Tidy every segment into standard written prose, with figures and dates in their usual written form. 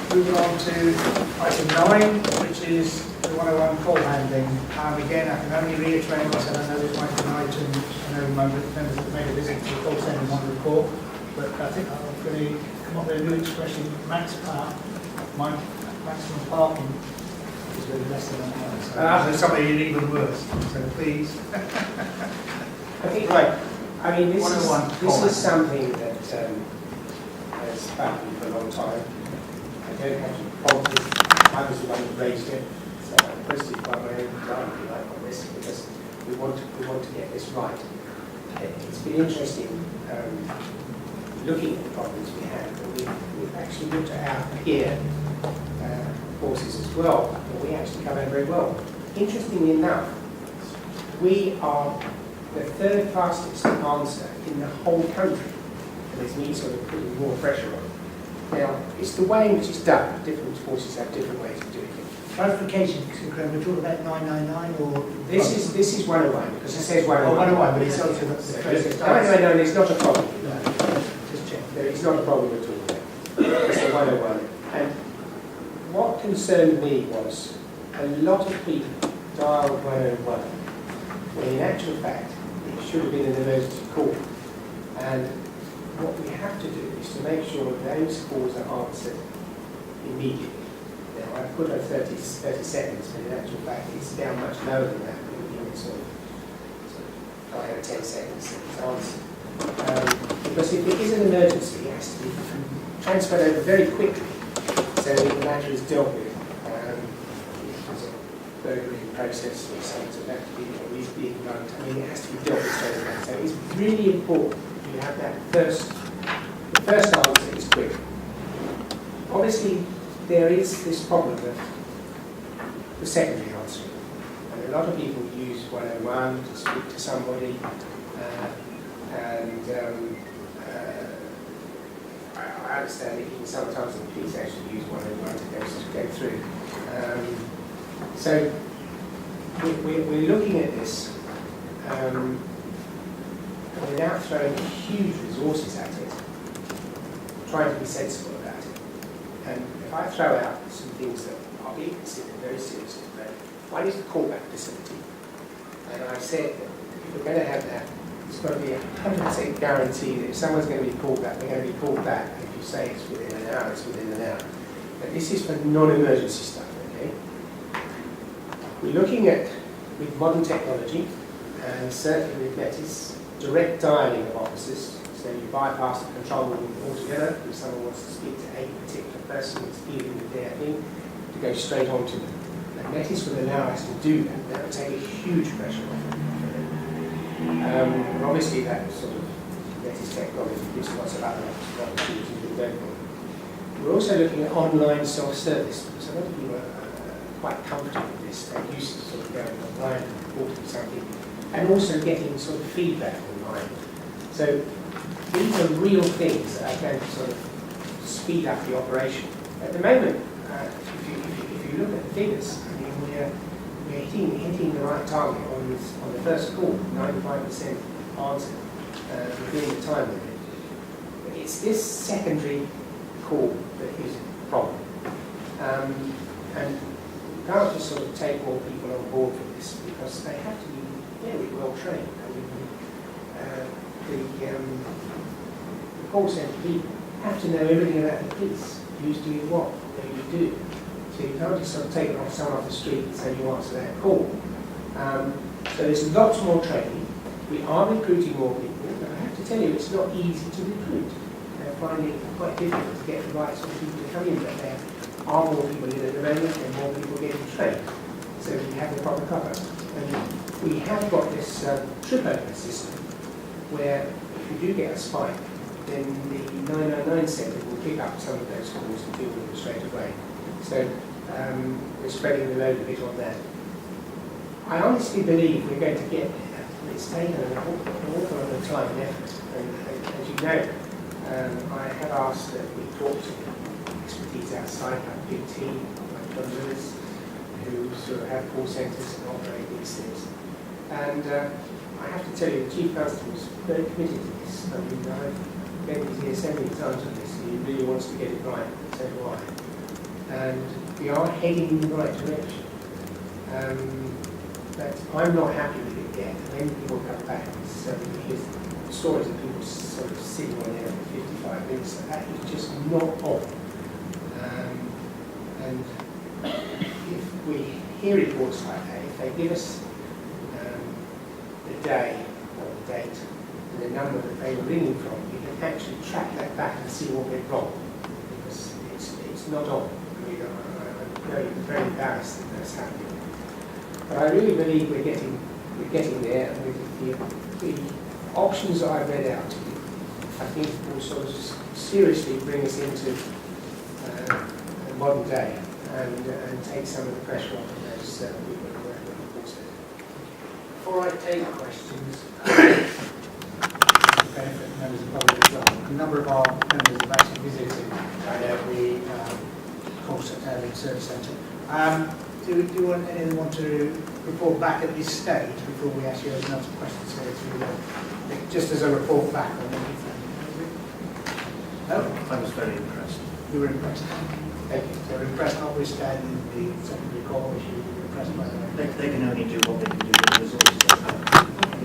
Moving on to item 9, which is the 101 call handling. Again, I can only reiterate what I said. I know this might be an item, I know members have made a visit to the call centre and want to report, but I think I'm going to come up with a new expression, maximum parking is really less than that. So something even worse, so please. I think, right, I mean, this is something that has happened for a long time. I don't have to prompt it. I was the one who raised it, so I'm pressed it by my own design, if you like, on this, because we want to get this right. It's been interesting looking at the problems we have, but we've actually looked at our peer forces as well, and we actually come out very well. Interestingly enough, we are the third fastest answer in the whole country, and there's me sort of putting more pressure on. Now, it's the way in which it's done. Different forces have different ways of doing it. Clarification, we're talking about 999 or... This is 101, because it says 101. Oh, 101, but it's also not the process. 999 is not a problem. No, just check. It's not a problem at all. It's the 101. And what concerned me was a lot of people dialed 101, when in actual fact, it should have been an emergency call. And what we have to do is to make sure that those calls are answered immediately. Now, I've put on 30 seconds, but in actual fact, it's down much lower than that. It's sort of 5 or 10 seconds that it's answered. Because if it is an emergency, it has to be transferred over very quickly, so the matter is dealt with. If there's a burglary process or something that is being done, I mean, it has to be dealt with straight away. So it's really important. You have that the first answer is quick. Obviously, there is this problem of the secondary answer. And a lot of people use 101 to speak to somebody, I understand that even sometimes the police actually use 101 to go through. So we're looking at this. Without throwing huge resources at it, trying to be sensible about it. And if I throw out some things that are being considered very seriously today, one is the callback facility. And I said that if we're going to have that, it's got to be a 100% guarantee that if someone's going to be called back, they're going to be called back. And if you say it's within an hour, it's within an hour. But this is for non-emergency stuff, okay? We're looking at, with modern technology, and certainly with Metis, direct dialing of officers, so you bypass the control room altogether. If someone wants to speak to a particular person who's dealing with their thing, to go straight on to them. And Metis would allow us to do that. That would take a huge pressure off them. And obviously that sort of Metis technology gives lots of other opportunities to go for. We're also looking at online self-service, because a lot of people are quite comfortable with this. They're used to sort of going online and reporting something, and also getting sort of feedback online. So these are real things that are going to sort of speed up the operation. At the moment, if you look at the figures, I mean, we're hitting the right target on the first call, 95% answer within the time limit. But it's this secondary call that is a problem. And you can't just sort of take more people on board for this, because they have to be very well trained. I mean, the call centre people have to know everything about the police, who's doing what you do. So you can't just sort of take someone off the street and say you answer that call. So there's lots more training. We are recruiting more people, but I have to tell you, it's not easy to recruit. They're finding it quite difficult to get the right sort of people to come in, but there are more people in at the moment and more people getting trained. So we have the proper cover. And we have got this trip open system where if you do get a spike, then the 999 centre will pick up some of those calls and deal with them straight away. So we're spreading the load a bit on that. I honestly believe we're going to get there. It's taken an awful lot of time and effort. And as you know, I have asked that we talk to expertise outside, like big team, like John Lewis, who sort of have call centres and operate these things. And I have to tell you, the Chief Constable is very committed to this. I mean, I've been here so many times on this, and he really wants to get it right, so do I. and we are heading in the right direction. But I'm not happy with it yet. And then people come back and say, here's stories of people sort of sitting on there for 55 minutes. That is just not on. And if we hear reports like that, if they give us the day or the date and the number that they were ringing from, you can actually track that back and see what went wrong. Because it's not on. I mean, I'm very embarrassed that that's happening. But I really believe we're getting there, and with the options that I've read out to you, I think will sort of seriously bring us into the modern day and take some of the pressure off of those people who are working on the Before I take questions, to benefit members of the public as well, a number of our members have actually visited the course at the Service Centre. Do you want anyone want to report back at this stage before we actually open up some questions here through just as a report back on anything? No? I was very impressed. You were impressed? Thank you. So impressed notwithstanding the secondary call issue, you were impressed by that? They can only do what they can do with the resources they have.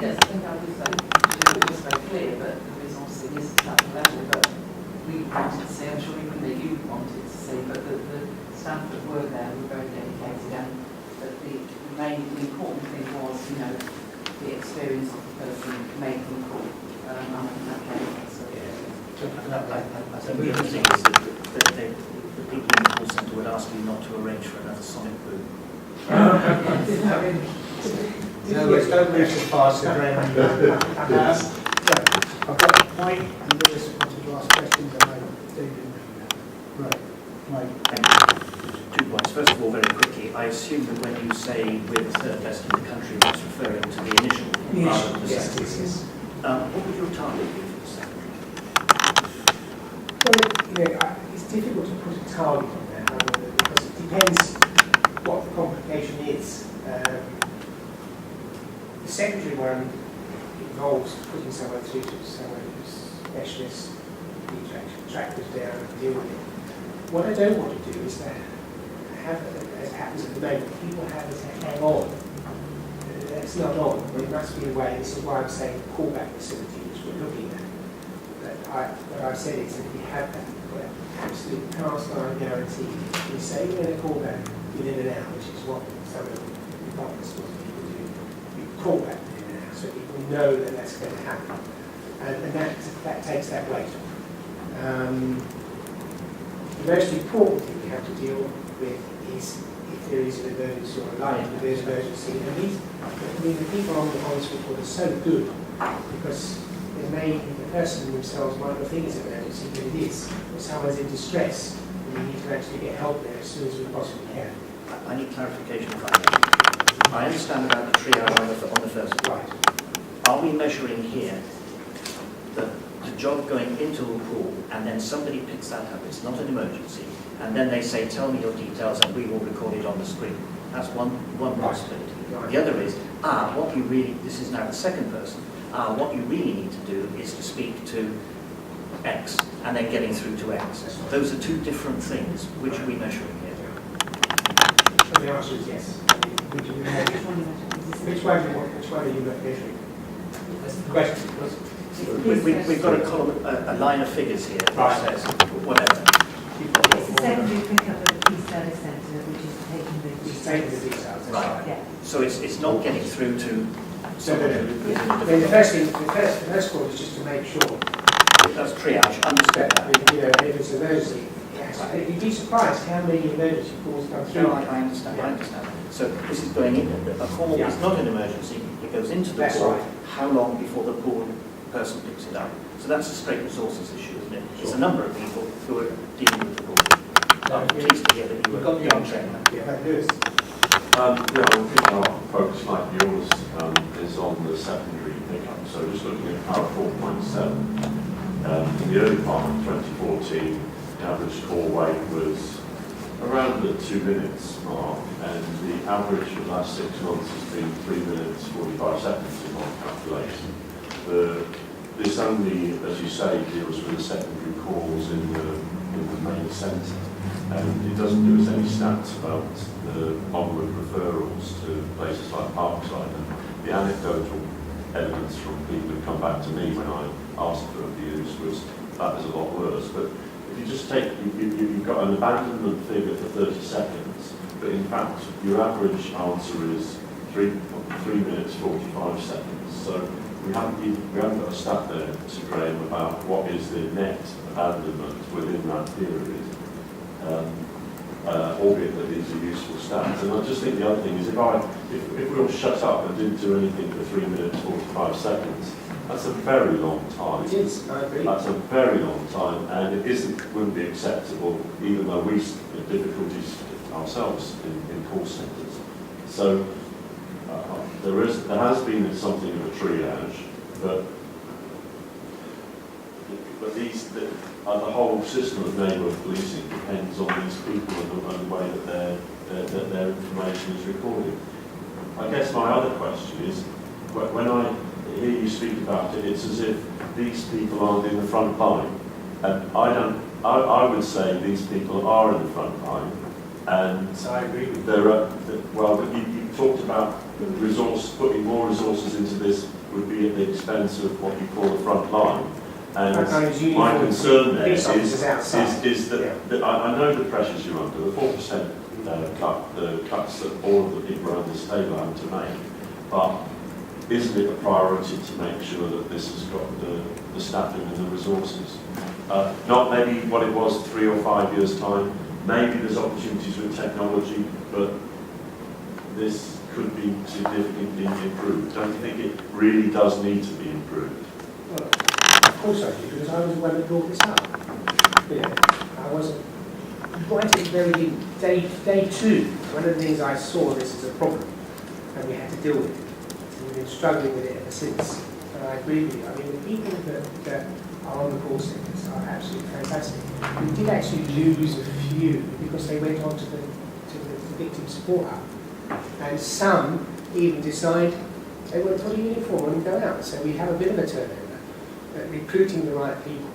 Yes, I think I was very clear, but the resourcing is at the level that we wanted to see. I'm sure even that you wanted to see, but the staff that were there were very dedicated, and that the important thing was, the experience of the person making the call. I think that came across. I think the other thing is that the people in the call centre would ask you not to arrange for another sonic boom. No, it's don't move so fast, so I've got Mike and Lewis wanted to ask questions, and I didn't. Right, Mike. 2 points. First of all, very quickly, I assume that when you say we're the third best in the country, that's referring to the initial rather than the secondary. Yes. What would your target be for the secondary? Well, it's difficult to put a target on that, because it depends what the complication is. The secondary one involves putting someone through to someone who's specialist, track this down and deal with it. What I don't want to do is that have, as happens at the moment, people have to hang on. That's not on. There must be a way. This is why I'm saying callback facility, which we're looking at. What I've said is that we have that, we've got absolute cast iron guarantee. We say we're going to call back within an hour, which is what some of the departments want people to do. We call back within an hour, so people know that that's going to happen. And that takes that weight off. The most important thing we have to deal with is if there is an emergency or a line if there's an emergency. And the people on the switchboard are so good, because the person themselves might not think it's an emergency, but it is. If someone's in distress, and we need to actually get help there as soon as we possibly can. I need clarification if I may. I understand about the triage on the first point. Right. Are we measuring here the job going into a pool and then somebody picks that up, it's not an emergency, and then they say, tell me your details and we will record it on the screen? That's one possibility. Right. The other is, what you really, this is now the second person, what you really need to do is to speak to X and then getting through to X. Those are two different things. Which are we measuring here? So the answer is yes. Which one do you want? Which one are you measuring? That's the question. We've got a column, a line of figures here that Right. says whatever. It's a secondary pickup at the Key Service Centre, which is taking the Just taking the details. Right. Yeah. So it's not getting through to someone who is in I the mean, the first call is just to make sure That's triage, understand that, that. if it's an emergency, yes. You'd be surprised how many emergency calls come through. No, I understand, I understand. So this is going in, a call is not an emergency, it goes into the That's pool. right. How long before the pool person picks it up? So that's a straight resources issue, isn't it? It's a number of people who are dealing with the pool. I'm pleased to hear that you were Got the doing answer. training. Yeah, Lewis. I think our focus, like yours, is on the secondary pickup. So just looking at power 4.7, in the early part of 2014, the average call wait was around the 2 minutes mark, and the average for the last 6 months has been 3 minutes 45 seconds in my calculation. This only, as you say, deals with the secondary calls in the main centre. And it doesn't give us any stats about the onward referrals to places like Parkside. And the anecdotal evidence from people who come back to me when I asked for abuse was that is a lot worse. But if you just take, you've got an abandonment figure for 30 seconds, but in fact your average answer is 3 minutes 45 seconds. So we haven't got a stat there, Mr. Graham, about what is the net abandonment within that period. Albeit that these are useful stats. And I just think the other thing is if we all shut up and didn't do anything for 3 minutes 45 seconds, that's a very long time. It is, I agree. That's a very long time, and it wouldn't be acceptable, even though we have difficulties ourselves in call centres. So there has been something of a triage, but the whole system of neighbourhood policing depends on these people and the way that their information is recorded. I guess my other question is, when I hear you speak about it, it's as if these people aren't in the front line. And I would say these people are in the front line. And So I agree with you talked about putting more resources into this would be at the expense of what you call the front line. And my concern there is that I know the pressures you're under, the 4% cut, the cuts that all of the people around this table are having to make, but isn't it a priority to make sure that this has got the staffing and the resources? Not maybe what it was 3 or 5 years' time, maybe there's opportunities with technology, but this could be significantly improved. Don't you think it really does need to be improved? Well, of course I do, because I was the one that brought this up. I wasn't right at the very day 2. One of the things I saw this as a problem, and we had to deal with it. And we've been struggling with it ever since. And I agree with you. I mean, the people that are on the call centres are absolutely fantastic. We did actually lose a few because they went on to the victim support hub, and some even decide they won't put a uniform on and go out. So we have a bit of a turnover. Recruiting the right people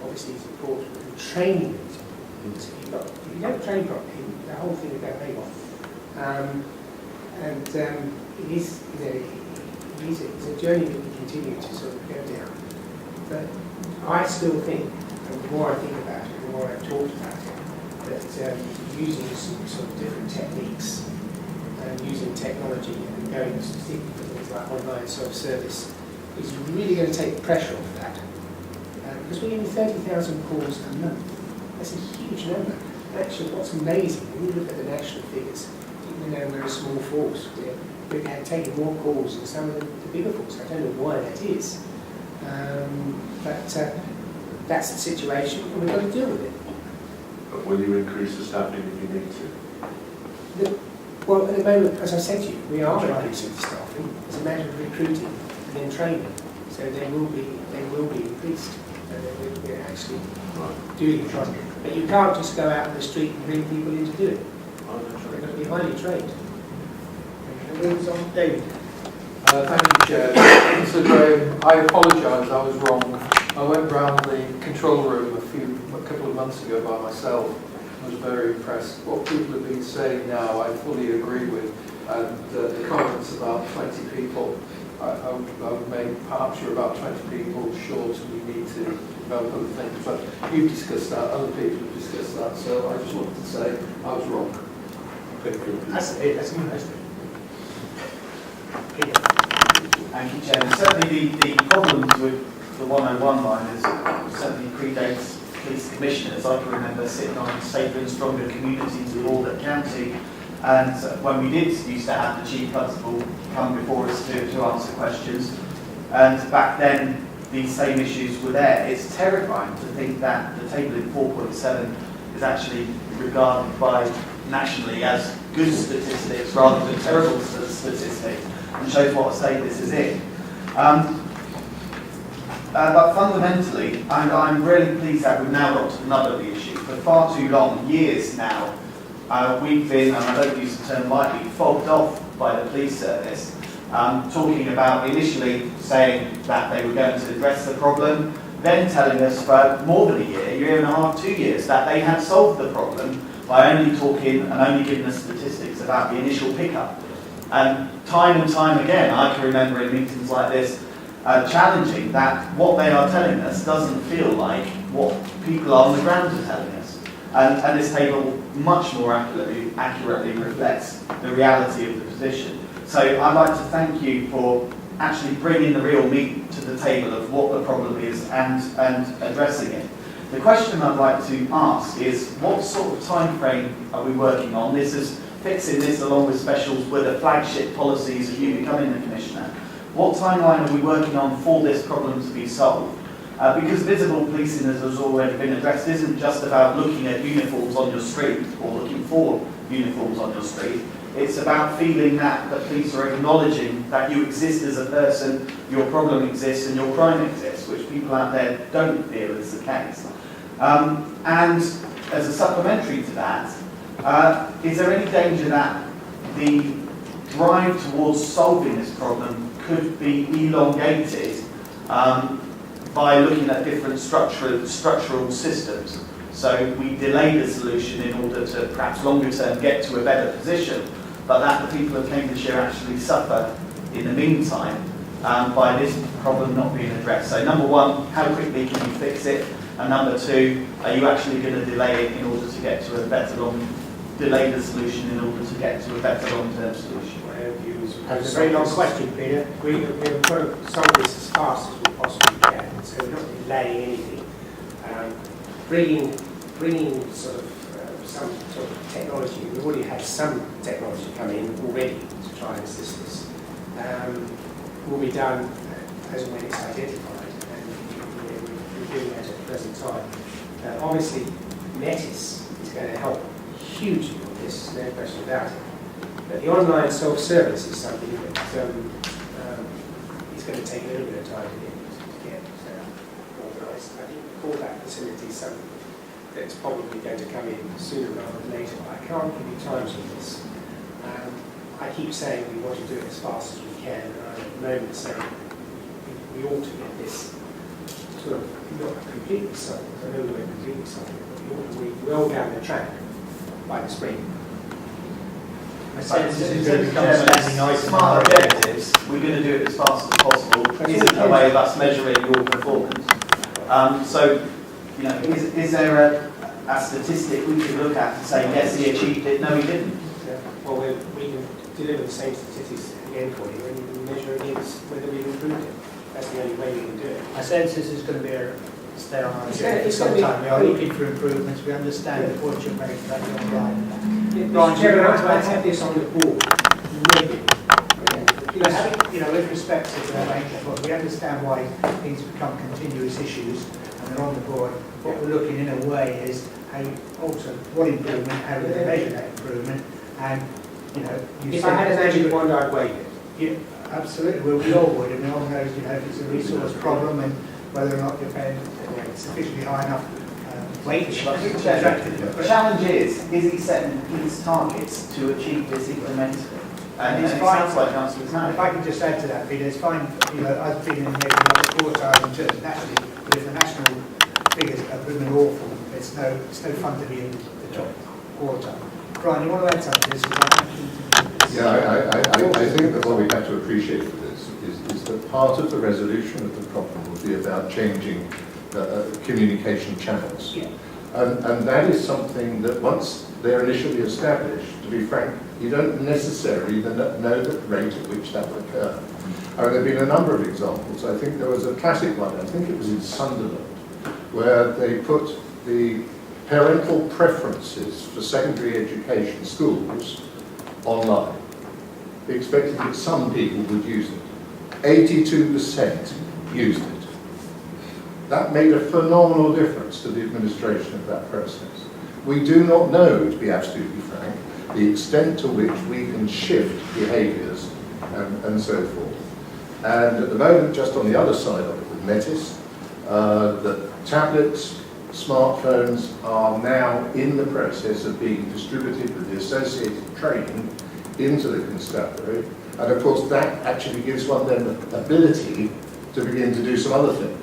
obviously is important, and training them. So if you don't train properly, the whole thing will go haywire. It is, it's a journey that we continue to sort of go down. But I still think, and the more I think about it, the more I've talked about it, that using some sort of different techniques and using technology and going specifically for things like online self-service is really going to take the pressure off that. Because we're getting 30,000 calls a month. That's a huge number. Actually, what's amazing, when you look at the national figures, even though we're a small force, we've taken more calls than some of the bigger forces. I don't know why that is. But that's the situation, and we've got to deal with it. But will you increase the staffing if you need to? Well, at the moment, as I said to you, we are increasing the staffing. It's a matter of recruiting and then training. So they will be increased. We're actually doing it. But you can't just go out on the street and bring people in to do it. They're going to be highly trained. David. Thank you, Chair. Mr. Graham, I apologise, I was wrong. I went round the control room a couple of months ago by myself. I was very impressed. What people have been saying now, I fully agree with. And the comments about 20 people, I would make perhaps you're about 20 people short and we need to develop other things. But you've discussed that, other people have discussed that, so I just wanted to say I was wrong. That's it, that's interesting. Thank you, Chairman. Certainly the problems with the 101 line is certainly predates police commissioners. I can remember sitting on Safer and Stronger Communities of Waldeck County, and when we did used to have the Chief Constable come before us to answer questions, and back then these same issues were there. It's terrifying to think that the table in 4.7 is actually regarded by nationally as good statistics rather than terrible statistics, and shows what a state this is in. But fundamentally, I'm really pleased that we've now got to the nub of the issue. For far too long, years now, we've been, and I don't use the term lightly, fobbed off by the police service, talking about initially saying that they were going to address the problem, then telling us for more than a year and a half, 2 years, that they had solved the problem by only talking and only giving us statistics about the initial pickup. And time again, I can remember in meetings like this, challenging that what they are telling us doesn't feel like what people on the ground are telling us. And this table much more accurately reflects the reality of the position. So I'd like to thank you for actually bringing the real meat to the table of what the problem is and addressing it. The question I'd like to ask is, what sort of time frame are we working on? This is fixing this along with specials were the flagship policies of you becoming the Commissioner. What timeline are we working on for this problem to be solved? Because visible policing, as has already been addressed, isn't just about looking at uniforms on your street or looking for uniforms on your street. It's about feeling that the police are acknowledging that you exist as a person, your problem exists and your crime exists, which people out there don't feel is the case. And as a supplementary to that, is there any danger that the drive towards solving this problem could be elongated by looking at different structural systems? So we delay the solution in order to perhaps longer term get to a better position, but that the people of Cambridgeshire actually suffer in the meantime by this problem not being addressed. So number one, how quickly can you fix it? And number two, are you actually going to delay it in order to get to a better delay the solution in order to get to a better long-term solution? It's a very long question, Peter. We've got to solve this as fast as we possibly can, so we're not delaying anything. Bringing sort of some sort of technology, we've already had some technology come in already to try and assist us, will be done as and when it's identified, and we're doing that at the present time. Obviously, Metis is going to help hugely on this, no question about it. But the online self-service is something that is going to take a little bit of time to get organised. I think the callback facility is something that's probably going to come in sooner rather than later. But I can't give you times on this. I keep saying we want to do it as fast as we can, and I'm at the moment saying we ought to get this sort of not completely solved. I know we're completely solved, but we ought to be well down the track by the spring. In terms of smart objectives, we're going to do it as fast as possible. Isn't a way of us measuring your performance. So, you know, is there a statistic we could look at to say, yes, he achieved it, no, he didn't? Yeah. Well, we can deliver the same statistics again for you, and you can measure against whether we've improved it. That's the only way we can do it. I sense this is going to be stay on our It's agenda for it's some gonna be- time. We are looking for improvements. We understand the point you're making about the online. Mr. Chairman, I have this on the board regularly. With respect to the arrangement, we understand why things become continuous issues and they're on the board. What we're looking in a way is how you alter what improvement, how we measure that improvement, and If I had a magic wand, I'd wave it. Yeah, absolutely. Well, we all would, and we all know if it's a resource problem and whether or not you're paying sufficiently high enough wage. The challenge is he setting his targets to achieve this incrementally? And it sounds like Councillor If Mann. I can just add to that, Peter, it's fine, I've been in maybe another quartile in terms naturally, but if the national figures are really awful, it's no fun to be in the top quartile. Brian, you want to add something to this? Yeah, I think that what we have to appreciate for this is that part of the resolution of the problem will be about changing communication channels. Yeah. And that is something that once they're initially established, to be frank, you don't necessarily know the rate at which that will occur. There have been a number of examples. I think there was a classic one, I think it was in Sunderland, where they put the parental preferences for secondary education schools online, expecting that some people would use it. 82% used it. That made a phenomenal difference to the administration of that process. We do not know, to be absolutely frank, the extent to which we can shift behaviours and so forth. And at the moment, just on the other side of it with Metis, the tablets, smartphones are now in the process of being distributed with the associated training into the constabulary. And of course, that actually gives one then the ability to begin to do some other things.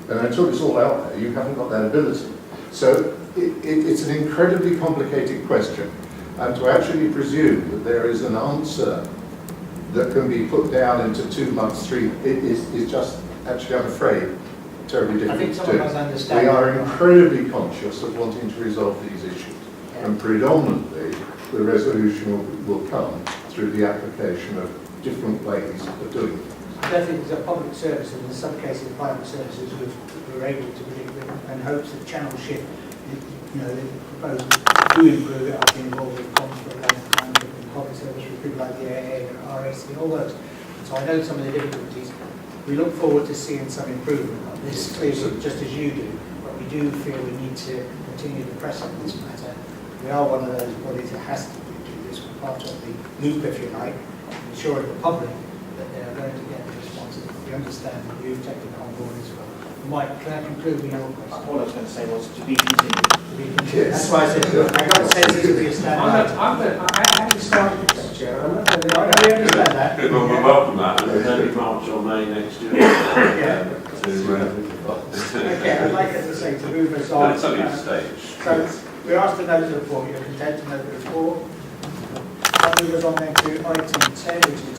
And until it's all out there, you haven't got that ability. So it's an incredibly complicated question. And to actually presume that there is an answer that can be put down into 2 months, is just, actually, I'm afraid, terribly I think difficult someone must to do. understand. We are incredibly conscious of wanting to resolve these issues. Yeah. And predominantly, the resolution will come through the application of different ways of doing it. I don't think there's a public service, and in some cases private services who are able to predict it, and hopes that channel shift, you know, the proposals do improve it. I've been involved with comms for a long time, in public service with people like the AA and RSC and all those. So I know some of the difficulties. We look forward to seeing some improvement on this, clearly, just as you do, but we do feel we need to continue to press on this matter. We are one of those bodies that has to do this. We're part of the loop, if you like, ensuring the public that they are going to get the responses. We understand that you've taken on board as well. Mike, can I conclude with your question? All I was going to say was to be continued. To be continued. That's why I said, I've got to say this will be a standard. I haven't started this, Chair. I'm not going to. I know we understand that. Well, we welcome that, and then March or May next year. Yeah. Okay, I'd like, as I say, to move us on. It's only a stage. So we're asked to note the report. You're content to note the report. That moves us on then to item 10, which is